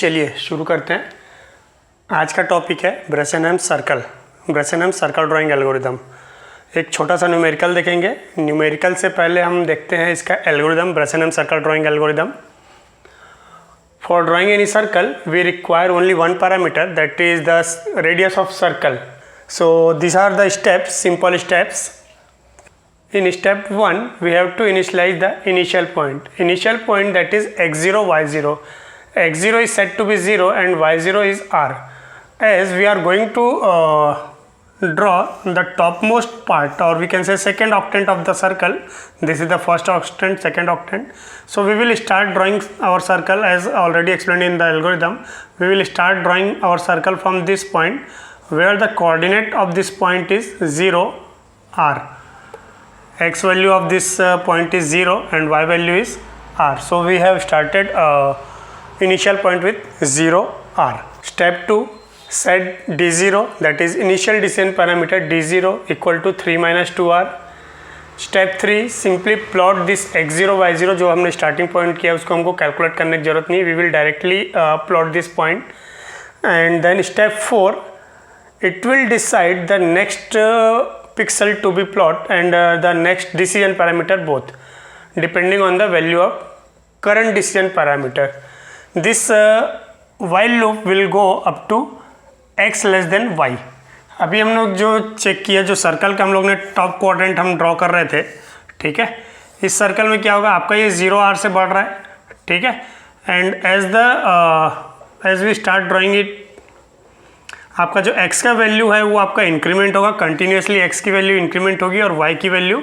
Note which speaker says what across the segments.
Speaker 1: चलिए शुरू करते हैं। आज का टॉपिक है ब्रेसेनहेम सर्कल ड्राइंग एल्गोरिदम। एक छोटा सा न्यूमेरिकल देखेंगे। न्यूमेरिकल से पहले हम देखते हैं इसका algorithm, Bresenham circle drawing algorithm. For drawing any circle we require only one parameter, that is the radius of circle. So this are the steps, simple steps. In step 1 we have to initialize the initial point that is x0 y0. x0 is set to be 0 and y0 is r. As we are going to draw the topmost part, or we can say second octant of the circle. This is the first octant, second octant. So we will start drawing our circle as already explained in the algorithm. We will start drawing our circle from this point where the coordinate of this point is 0 r. X value of this point is 0 and y value is r. So we have started initial point with 0 r. Step 2, set d0, that is initial decision parameter d0 equal to 3 minus 2r. Step 3, simply plot this x0 y0 जो हमने starting point किया उसको हमको calculate करने की जरूरत नहीं, we will directly plot this point. And then step 4, it will decide the next pixel to be plot and the next decision parameter both, depending on the value of current decision parameter. This while loop will go up to x less than y. अभी हम लोग जो check किया, जो circle का हम लोग ने टॉप क्वाड्रेंट हम ड्रॉ कर रहे थे, ठीक है। इस सर्कल में क्या होगा, आपका ये 0 r से बढ़ रहा है, ठीक है। And as we start drawing it, आपका जो x का वैल्यू है वो आपका इंक्रीमेंट होगा, कंटिन्यूसली x की वैल्यू इंक्रीमेंट होगी और y की वैल्यू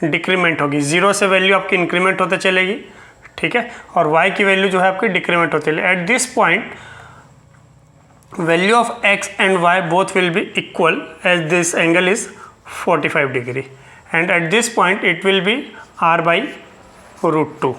Speaker 1: डिक्रीमेंट होगी। 0 से वैल्यू आपकी इंक्रीमेंट होते चलेगी, ठीक है, और y की वैल्यू जो है आपकी डिक्रीमेंट होती है। At this point value of x and y both will be equal as this angle is 45 degree and at this point it will be r by √2.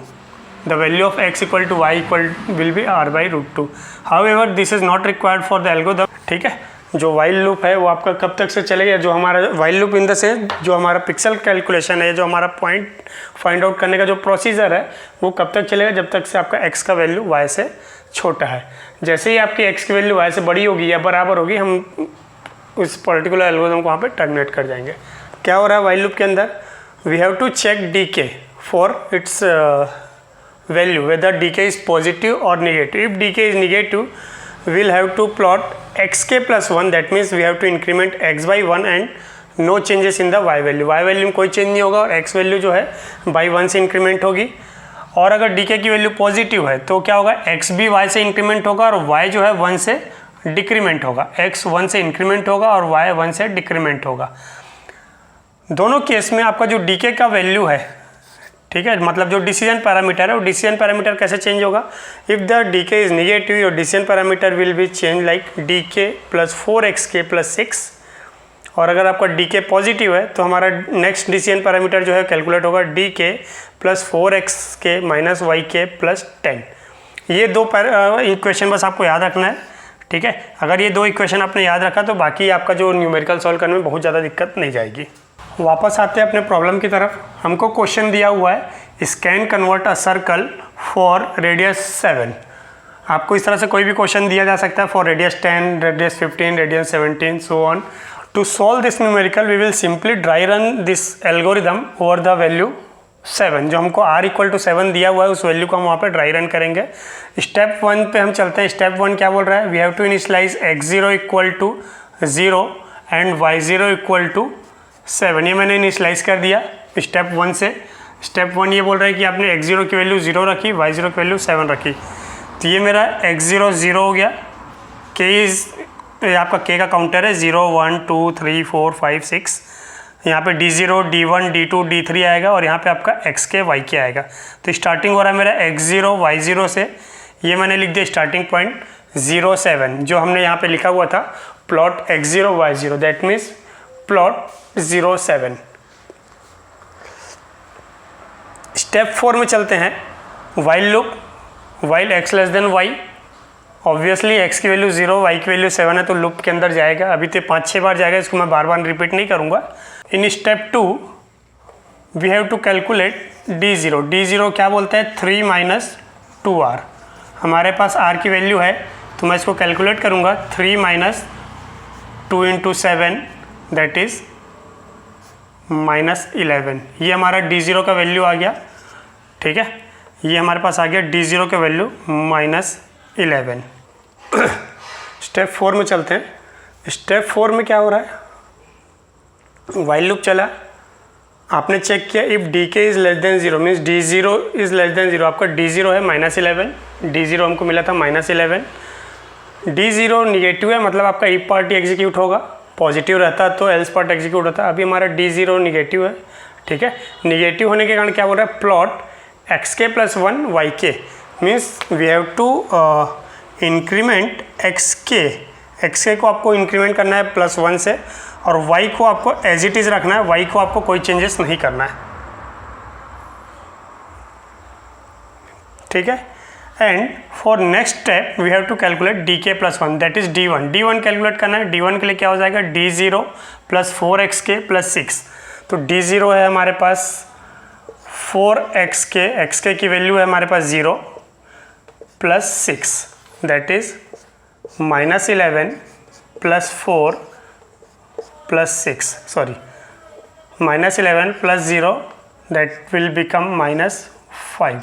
Speaker 1: The value of x equal to y equal will be r by √2. However, this is not required for the algorithm. ठीक है, जो while loop है वो आपका कब तक से चलेगा, जो हमारा while loop in the sense जो हमारा पिक्सल कैलकुलेशन है, जो हमारा पॉइंट फाइंड आउट करने का जो प्रोसीजर है वो कब तक चलेगा, जब तक से आपका x का वैल्यू y से छोटा है। जैसे ही आपकी x की वैल्यू y से बड़ी होगी या बराबर होगी, हम उस पर्टिकुलर एल्गोरिथम को वहाँ पे टर्मिनेट कर जाएंगे। क्या हो रहा है while loop के अंदर, we have to check dk for its value whether dk is positive or negative. If dk is negative, we will have to plot xk plus 1, that means we have to increment x by 1 and no changes in the y value. y value में कोई change नहीं होगा और x value जो है by 1 से increment होगी। और अगर dk की वैल्यू पॉजिटिव है तो क्या होगा, x भी y से इंक्रीमेंट होगा और y जो है 1 से डिक्रीमेंट होगा। x 1 से इंक्रीमेंट होगा और y 1 से डिक्रीमेंट होगा। दोनों केस में आपका जो dk का वैल्यू है, ठीक है, मतलब जो डिसीजन पैरामीटर है वो डिसीजन पैरामीटर कैसे चेंज होगा, if the D is negative your decision parameter will be change like D plus 4xk plus 6। और अगर आपका डी पॉजिटिव है तो हमारा नेक्स्ट डिसीजन पैरामीटर जो है कैलकुलेट होगा D plus 4xk minus yk plus 10। ये दो इक्वेशन बस आपको याद रखना है, ठीक है। अगर ये दो इक्वेशन आपने याद रखा तो बाकी आपका जो न्यूमेरिकल सॉल्व करने में बहुत ज़्यादा दिक्कत नहीं जाएगी। वापस आते हैं अपने प्रॉब्लम की तरफ। हमको क्वेश्चन दिया हुआ है scan convert a circle for radius 7। आपको इस तरह से कोई भी क्वेश्चन दिया जा सकता है for radius 10, radius 15, radius 17, so on. To solve this numerical we will simply dry run this algorithm over the value 7। जो हमको r इक्वल टू 7 दिया हुआ है उस वैल्यू को हम वहाँ पे ड्राई रन करेंगे। स्टेप 1 पे हम चलते हैं। स्टेप 1 क्या बोल रहा है, we have to initialise x0 equal to 0 and y0 equal to 7। ये मैंने इनिशियलाइज कर दिया स्टेप 1 से। स्टेप 1 ये बोल रहा है कि आपने x0 की वैल्यू 0 रखी, y0 की वैल्यू 7 रखी। तो ये मेरा x0 0 हो गया। आपका k का काउंटर है 0 1 2 3 4 5 6। यहाँ पे d0 d1 d2 d3 आएगा और यहाँ पे आपका xk yk आएगा। तो स्टार्टिंग हो रहा है मेरा x0 y0 से। ये मैंने लिख दिया स्टार्टिंग पॉइंट 0 7, जो हमने यहाँ पे लिखा हुआ था plot x0 y0, that means plot 0 7। Step 4 में चलते हैं। While loop, while x less than y, obviously x की वैल्यू 0 y की वैल्यू 7 है तो लूप के अंदर जाएगा। अभी तो 5-6 बार जाएगा, इसको मैं बार बार रिपीट नहीं करूँगा। In step 2 we have to calculate d0। d0 क्या बोलते हैं, 3 माइनस 2r। हमारे पास r की वैल्यू है, तो मैं इसको कैलकुलेट करूँगा 3 माइनस 2 इंटू 7 दैट इज़ -11। ये हमारा D0 का वैल्यू आ गया, ठीक है, ये हमारे पास आ गया D0 का वैल्यू -11। स्टेप 4 में चलते हैं। स्टेप 4 में क्या हो रहा है, वाइल लूप चला, आपने चेक किया if DK is less than 0 means D0 is less than 0, आपका D0 है -11, D0 हमको मिला था -11, D0 निगेटिव है, मतलब आपका इफ पार्ट एग्जीक्यूट होगा, पॉजिटिव रहता तो एल्स पार्ट एग्जीक्यूट होता। अभी हमारा D0 निगेटिव है, ठीक है, निगेटिव होने के कारण क्या बोल रहा है, plot xk + 1 yk means we have to increment xk को आपको इंक्रीमेंट करना है +1 से, और y को आपको एज इट इज़ रखना है, y को आपको कोई चेंजेस नहीं करना है, ठीक है। And for next step we have to calculate dk + 1 that is D1 calculate करना है। D1 के लिए क्या हो जाएगा, D0 + 4xk + 6, तो D0 है हमारे पास 4xk, xk की वैल्यू है हमारे पास 0 + 6 that is -11 + 4 + 6, sorry -11 + 0 that will become -5।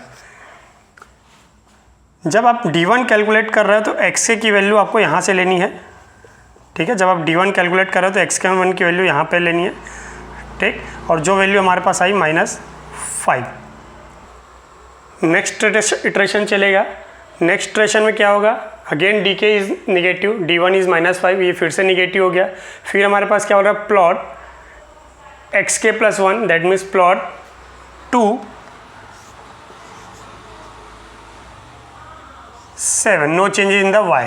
Speaker 1: जब आप D1 कैलकुलेट कर रहे हो तो xk की वैल्यू आपको यहाँ से लेनी है, ठीक है, जब आप D1 कैलकुलेट कर रहे हो तो xk1 की वैल्यू यहाँ पे लेनी है, ठीक, और जो वैल्यू हमारे पास आई -5। नेक्स्ट इटरेशन चलेगा। नेक्स्ट इटरेशन में क्या होगा, again DK is negative, D1 is -5, ये फिर से निगेटिव हो गया। फिर हमारे पास क्या हो रहा है, plot xk + 1 that means plot 2 7, no changes in the y,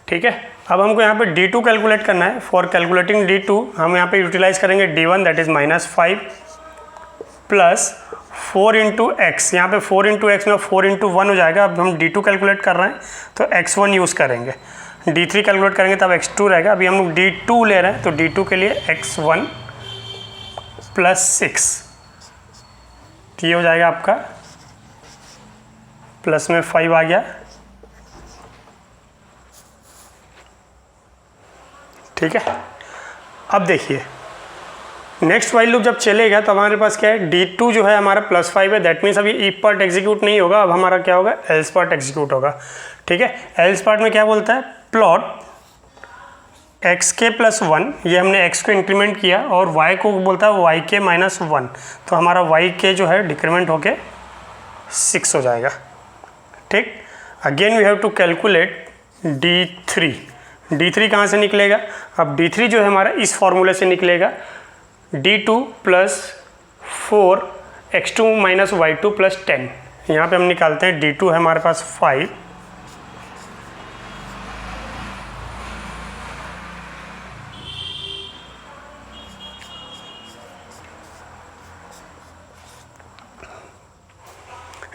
Speaker 1: ठीक है। अब हमको यहाँ पे D2 कैलकुलेट करना है। फॉर कैलकुलेटिंग D2 हम यहाँ पे यूटिलाइज करेंगे D1 that is -5 + 4 into x, यहाँ पे 4 इंटू एक्स में 4 इंटू 1 हो जाएगा। अब हम D2 कैलकुलेट कर रहे हैं तो x1 यूज़ करेंगे, D3 कैलकुलेट करेंगे तब x2 रहेगा। अभी हम लोग D2 ले रहे हैं तो D2 के लिए x1 + 6, तो ये हो जाएगा आपका प्लस में 5 आ गया, ठीक है। अब देखिए नेक्स्ट वाइल लूप जब चलेगा तो हमारे पास क्या है, D2 जो है हमारा +5 है, दैट मीन्स अभी इफ पार्ट एग्जीक्यूट नहीं होगा, अब हमारा क्या होगा, एल्स पार्ट एग्जीक्यूट होगा, ठीक है। एल्स पार्ट में क्या बोलता है, प्लॉट xk + 1, ये हमने x को इंक्रीमेंट किया, और y को बोलता है yk - 1, तो हमारा yk जो है डिक्रीमेंट होके 6 हो जाएगा, ठीक। Again we have to calculate D3 कहाँ से निकलेगा, अब D3 जो है हमारा इस फॉर्मूले से निकलेगा, D2 + 4 x2 - y2 + 10। यहाँ पे हम निकालते हैं, D2 है हमारे पास 5,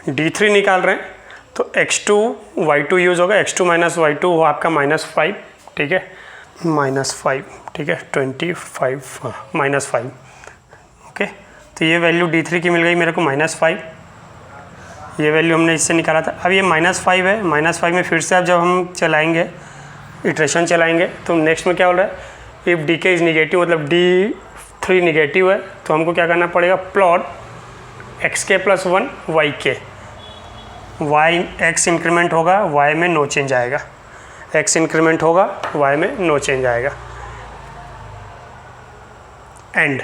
Speaker 1: D3 निकाल रहे हैं तो x2 y2 यूज़ होगा, x2 - y2 हो आपका -5, ठीक है, -5, ठीक है, 25 -5, ओके। तो ये वैल्यू D3 की मिल गई मेरे को -5, ये वैल्यू हमने इससे निकाला था। अब ये -5 है, -5 में फिर से अब जब हम चलाएंगे, इटरेशन चलाएंगे, तो नेक्स्ट में क्या हो रहा है, इफ़ DK इज़ निगेटिव मतलब D3 निगेटिव है, तो हमको क्या करना पड़ेगा, plot xk + 1 yk, x increment होगा, y में नो चेंज आएगा, x इंक्रीमेंट होगा, y में नो चेंज आएगा। And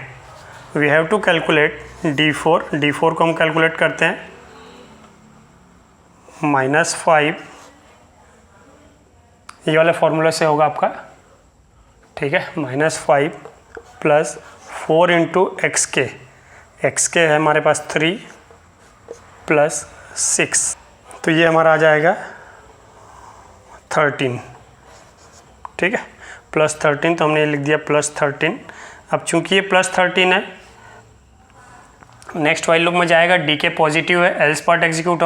Speaker 1: we have to calculate D4 को हम कैलकुलेट करते हैं, -5 ये वाले फॉर्मूला से होगा आपका, ठीक है, -5 + 4 इंटू xk है हमारे पास 3 + 6, तो ये हमारा आ जाएगा 13, ठीक है, +13, तो हमने ये लिख दिया +13। अब चूंकि ये +13 है, नेक्स्ट वाइल लूप में जाएगा, DK पॉजिटिव है, एल्स पार्ट एग्जीक्यूट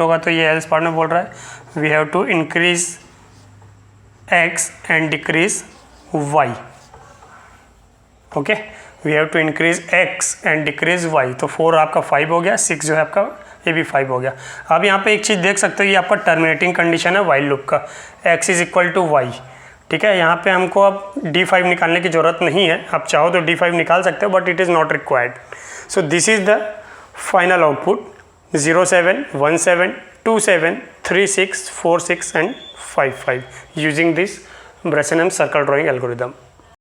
Speaker 1: होगा, तो ये एल्स पार्ट में बोल रहा है we have to increase x and decrease y, okay, we have to increase x and decrease y, तो 4 आपका 5 हो गया, 6 जो है आपका ये भी 5 हो गया। अब यहाँ पे एक चीज़ देख सकते हो, ये आपका टर्मिनेटिंग कंडीशन है वाइल लूप का, x is equal to y. ठीक है, यहाँ पे हमको अब D5 निकालने की ज़रूरत नहीं है, आप चाहो तो D5 निकाल सकते हो, but it is not required. So this is the final output 0 7 1 7 2 7 3 6 4 6 and 5 5 using this Bresenham circle drawing algorithm.